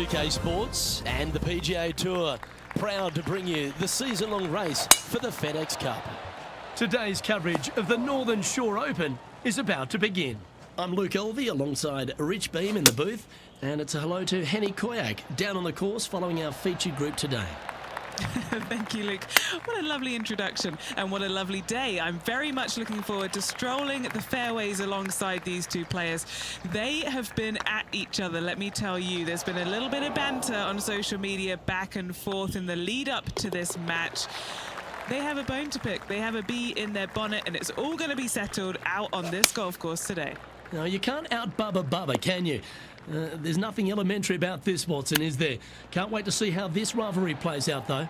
2K Sports and the PGA Tour, proud to bring you the season-long race for the FedEx Cup. Today's coverage of the Northern Shore Open is about to begin. I'm Luke Elvey alongside Rich Beam in the booth, and it's a hello to Henny Koyak down on the course following our featured group today. Thank you, Luke. What a lovely introduction and what a lovely day. I'm very much looking forward to strolling the fairways alongside these two players. They have been at each other, let me tell you. There's been a little bit of banter on social media back and forth in the lead up to this match. They have a bone to pick. They have a bee in their bonnet, and it's all going to be settled out on this golf course today. No, you can't out-Bubba, can you? There's nothing elementary about this, Watson, is there? Can't wait to see how this rivalry plays out, though.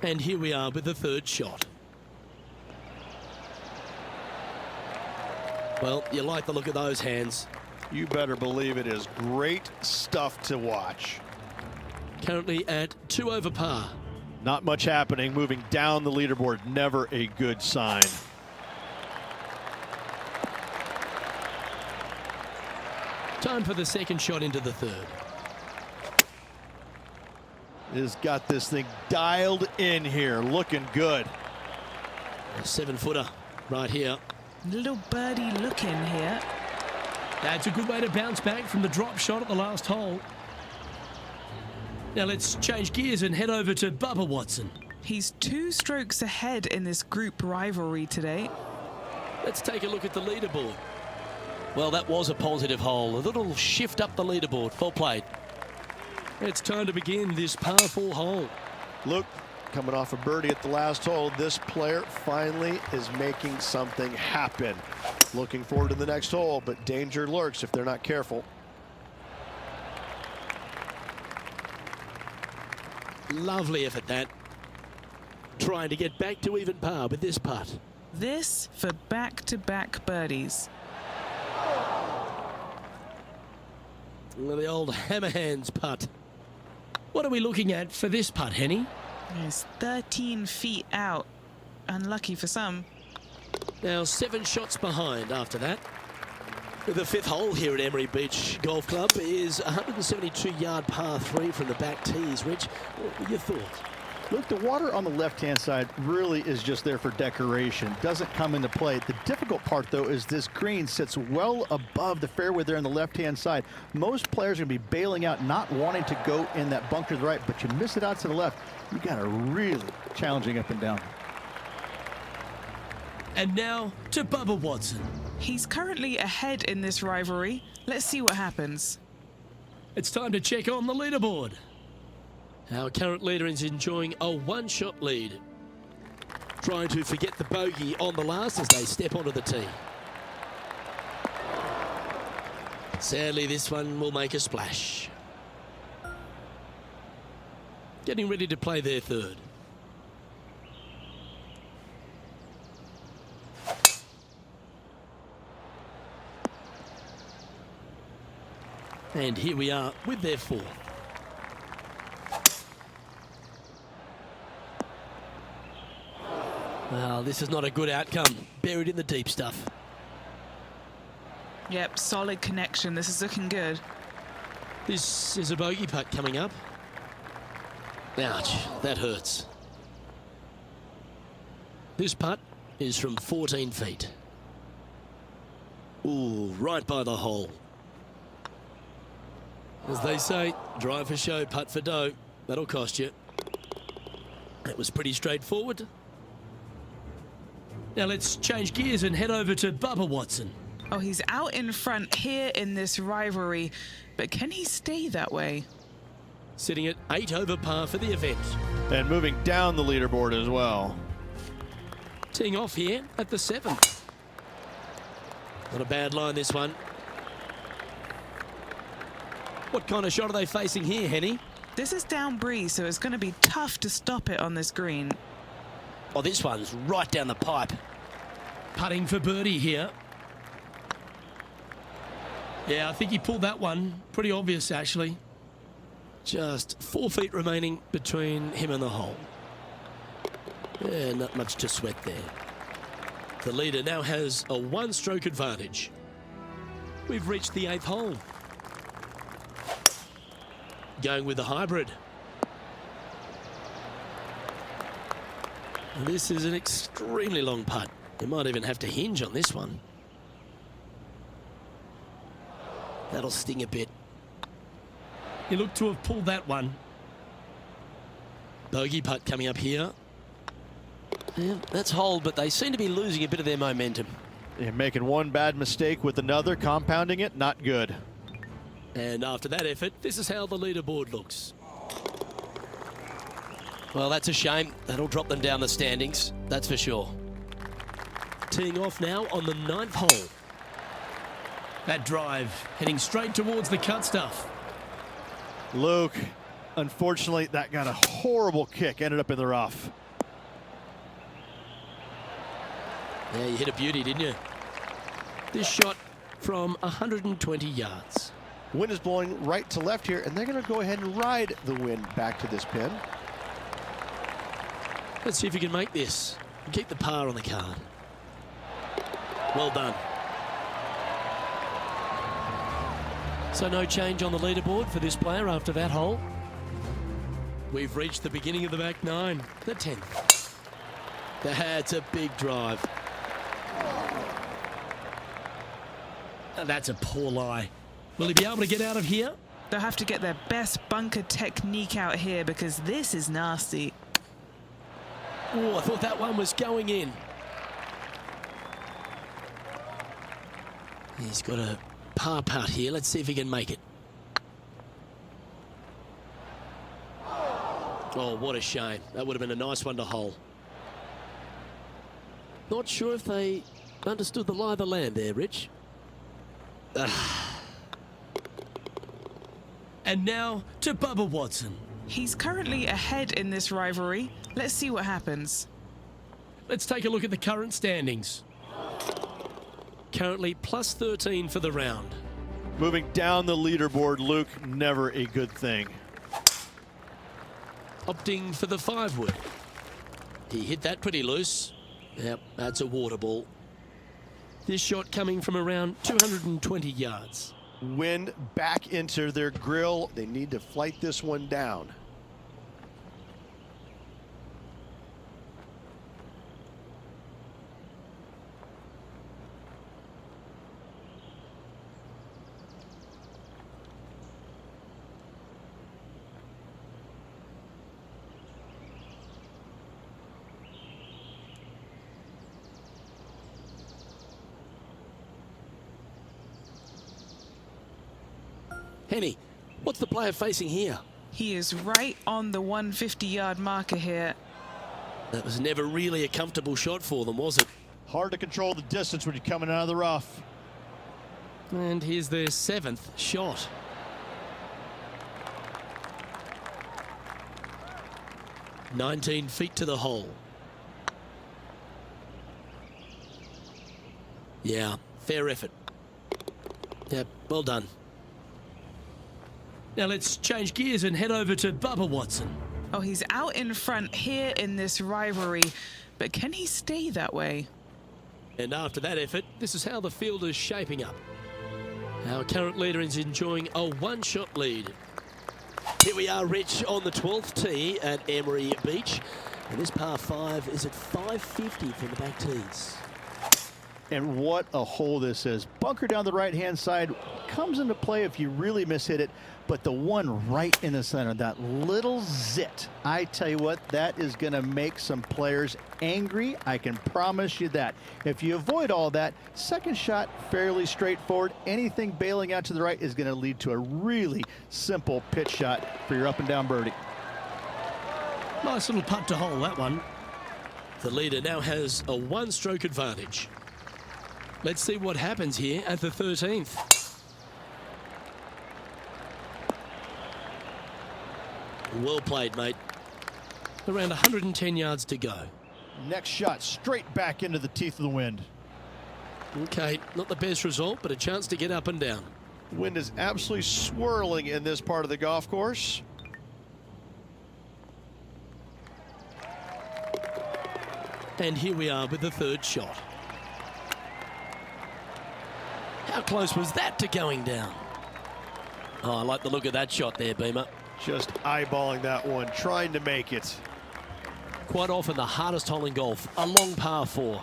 And here we are with the third shot. Well, you like the look of those hands. You better believe it is great stuff to watch. Currently at 2 over par. Not much happening, moving down the leaderboard, never a good sign. Time for the second shot into the third. Has got this thing dialed in here, looking good. A 7-footer right here. Little birdie look in here. That's a good way to bounce back from the drop shot at the last hole. Now let's change gears and head over to Bubba Watson. He's 2 strokes ahead in this group rivalry today. Let's take a look at the leaderboard. Well, that was a positive hole. A little shift up the leaderboard. Full played. It's time to begin this par 4 hole. Luke, coming off a birdie at the last hole, this player finally is making something happen. Looking forward to the next hole, but danger lurks if they're not careful. Lovely effort, that. Trying to get back to even par with this putt. This for back-to-back birdies. Well, the old hammer hands putt. What are we looking at for this putt, Henny? It's 13 feet out. Unlucky for some. Now 7 shots behind after that. The 5th hole here at Emery Beach Golf Club is a 172-yard par 3 from the back tees. Rich, what were your thoughts? Look, the water on the left-hand side really is just there for decoration. Doesn't come into play. The difficult part, though, is this green sits well above the fairway there on the left-hand side. Most players are going to be bailing out, not wanting to go in that bunker to the right, but you miss it out to the left. You got a really challenging up and down. And now to Bubba Watson. He's currently ahead in this rivalry. Let's see what happens. It's time to check on the leaderboard. Our current leader is enjoying a 1-shot lead. Trying to forget the bogey on the last as they step onto the tee. Sadly, this one will make a splash. Getting ready to play their third. And here we are with their 4th. Well, this is not a good outcome. Buried in the deep stuff. Yep, solid connection. This is looking good. This is a bogey putt coming up. Ouch, that hurts. This putt is from 14 feet. Ooh, right by the hole. As they say, drive for show, putt for dough. That'll cost you. That was pretty straightforward. Now let's change gears and head over to Bubba Watson. Oh, he's out in front here in this rivalry, but can he stay that way? Sitting at 8 over par for the event. And moving down the leaderboard as well. Teeing off here at the 7th. Not a bad line, this one. What kind of shot are they facing here, Henny? This is down breeze, so it's going to be tough to stop it on this green. Oh, this one's right down the pipe. Putting for birdie here. Yeah, I think he pulled that one. Pretty obvious, actually. Just 4 feet remaining between him and the hole. Yeah, not much to sweat there. The leader now has a 1-stroke advantage. We've reached the 8th hole. Going with the hybrid. This is an extremely long putt. You might even have to hinge on this one. That'll sting a bit. He looked to have pulled that one. Bogey putt coming up here. Yeah, that's holed, but they seem to be losing a bit of their momentum. They're making one bad mistake with another, compounding it, not good. And after that effort, this is how the leaderboard looks. Well, that's a shame. That'll drop them down the standings, that's for sure. Teeing off now on the 9th hole. That drive heading straight towards the cut stuff. Luke, unfortunately, that got a horrible kick, ended up in the rough. Yeah, you hit a beauty, didn't you? This shot from 120 yards. Wind is blowing right to left here, and they're going to go ahead and ride the wind back to this pin. Let's see if you can make this. Keep the par on the card. Well done. So no change on the leaderboard for this player after that hole. We've reached the beginning of the back 9, the 10th. That's a big drive. That's a poor lie. Will he be able to get out of here? They'll have to get their best bunker technique out here because this is nasty. Oh, I thought that one was going in. He's got a par putt here. Let's see if he can make it. Oh, what a shame. That would have been a nice one to hole. Not sure if they understood the lie of the land there, Rich. And now to Bubba Watson. He's currently ahead in this rivalry. Let's see what happens. Let's take a look at the current standings. Currently plus 13 for the round. Moving down the leaderboard, Luke, never a good thing. Opting for the 5-wood. He hit that pretty loose. Yep, that's a water ball. This shot coming from around 220 yards. Wind back into their grill. They need to flight this one down. Henny, what's the player facing here? He is right on the 150-yard marker here. That was never really a comfortable shot for them, was it? Hard to control the distance when you're coming out of the rough. And here's their 7th shot. "19 feet to the hole. Yeah, fair effort. Yep, well done. Now let's change gears and head over to Bubba Watson. Oh, he's out in front here in this rivalry, but can he stay that way? And after that effort, this is how the field is shaping up. Our current leader is enjoying a one-shot lead. Here we are, Rich, on the 12th tee at Emery Beach. And this par 5 is at 550 from the back tees. And what a hole this is. Bunker down the right-hand side comes into play if you really mishit it, but the one right in the center, that little zit, I tell you what, that is going to make some players angry. I can promise you that. If you avoid all that, second shot, fairly straightforward. Anything bailing out to the right is going to lead to a really simple pitch shot for your up-and-down birdie. Nice little putt to hole, that one. The leader now has a one-stroke advantage. Let's see what happens here at the 13th. Well played, mate. Around 110 yards to go. Next shot, straight back into the teeth of the wind. Okay, not the best result, but a chance to get up and down. Wind is absolutely swirling in this part of the golf course. And here we are with the third shot. How close was that to going down? Oh, I like the look of that shot there, Beamer. Just eyeballing that one, trying to make it. Quite often the hardest hole in golf, a long par 4.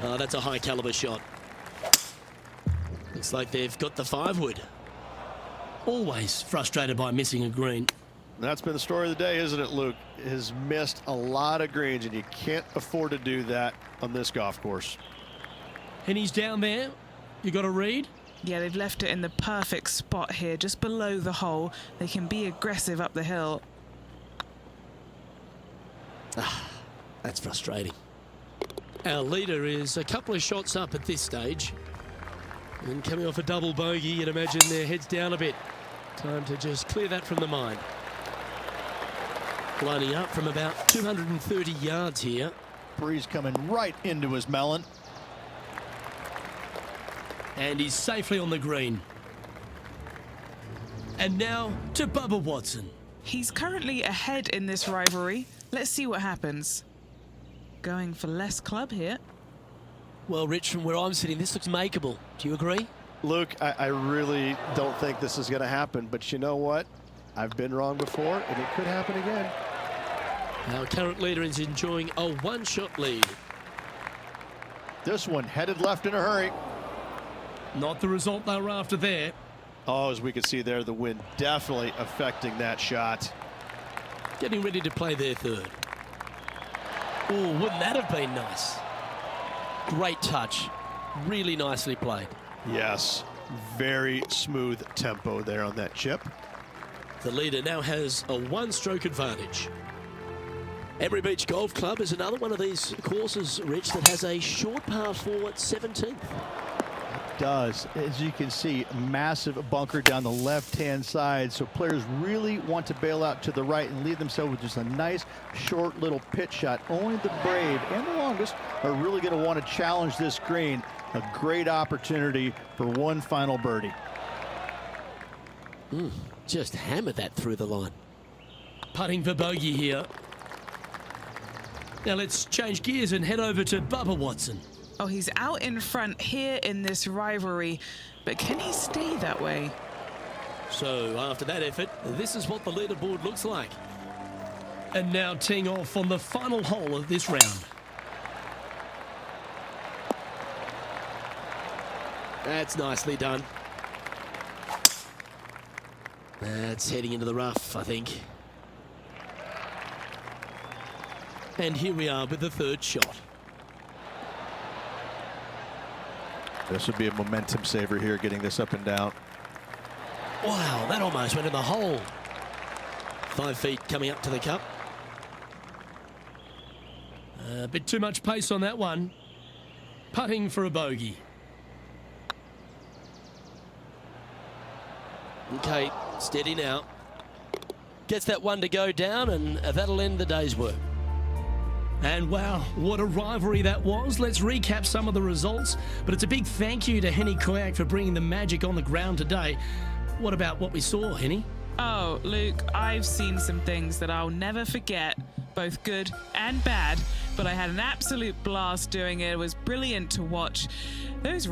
Oh, that's a high caliber shot. Looks like they've got the 5-wood. Always frustrated by missing a green. That's been the story of the day, isn't it, Luke? Has missed a lot of greens, and you can't afford to do that on this golf course. And he's down there. You got a read? Yeah, they've left it in the perfect spot here, just below the hole. They can be aggressive up the hill. That's frustrating. Our leader is a couple of shots up at this stage. And coming off a double bogey, you'd imagine their heads down a bit. Time to just clear that from the mind. Lining up from about 230 yards here. Breeze coming right into his melon. And he's safely on the green. And now to Bubba Watson. He's currently ahead in this rivalry. Let's see what happens. Going for less club here. Well, Rich, from where I'm sitting, this looks makeable. Do you agree? Luke, I really don't think this is going to happen, but you know what? I've been wrong before, and it could happen again. Our current leader is enjoying a one-shot lead. This one headed left in a hurry. Not the result they were after there. Oh, as we can see there, the wind definitely affecting that shot. Getting ready to play their third. Oh, wouldn't that have been nice? Great touch. Really nicely played. Yes, very smooth tempo there on that chip. The leader now has a one-stroke advantage. Emery Beach Golf Club is another one of these courses, Rich, that has a short par 4 at 17th. Does, as you can see, massive bunker down the left-hand side, so players really want to bail out to the right and leave themselves with just a nice short little pitch shot. Only the brave and the longest are really going to want to challenge this green. A great opportunity for one final birdie. Just hammered that through the line. Putting for bogey here. Now let's change gears and head over to Bubba Watson. Oh, he's out in front here in this rivalry, but can he stay that way? So after that effort, this is what the leaderboard looks like. And now teeing off on the final hole of this round. That's nicely done. That's heading into the rough, I think. And here we are with the third shot. This would be a momentum saver here, getting this up and down. Wow, that almost went in the hole. 5 feet coming up to the cup. A bit too much pace on that one. Putting for a bogey. Okay, steady now. Gets that one to go down, and that'll end the day's work. And wow, what a rivalry that was. Let's recap some of the results. But it's a big thank you to Henny Koyak for bringing the magic on the ground today. What about what we saw, Henny? Oh, Luke, I've seen some things that I'll never forget, both good and bad, but I had an absolute blast doing it. It was brilliant to watch. Those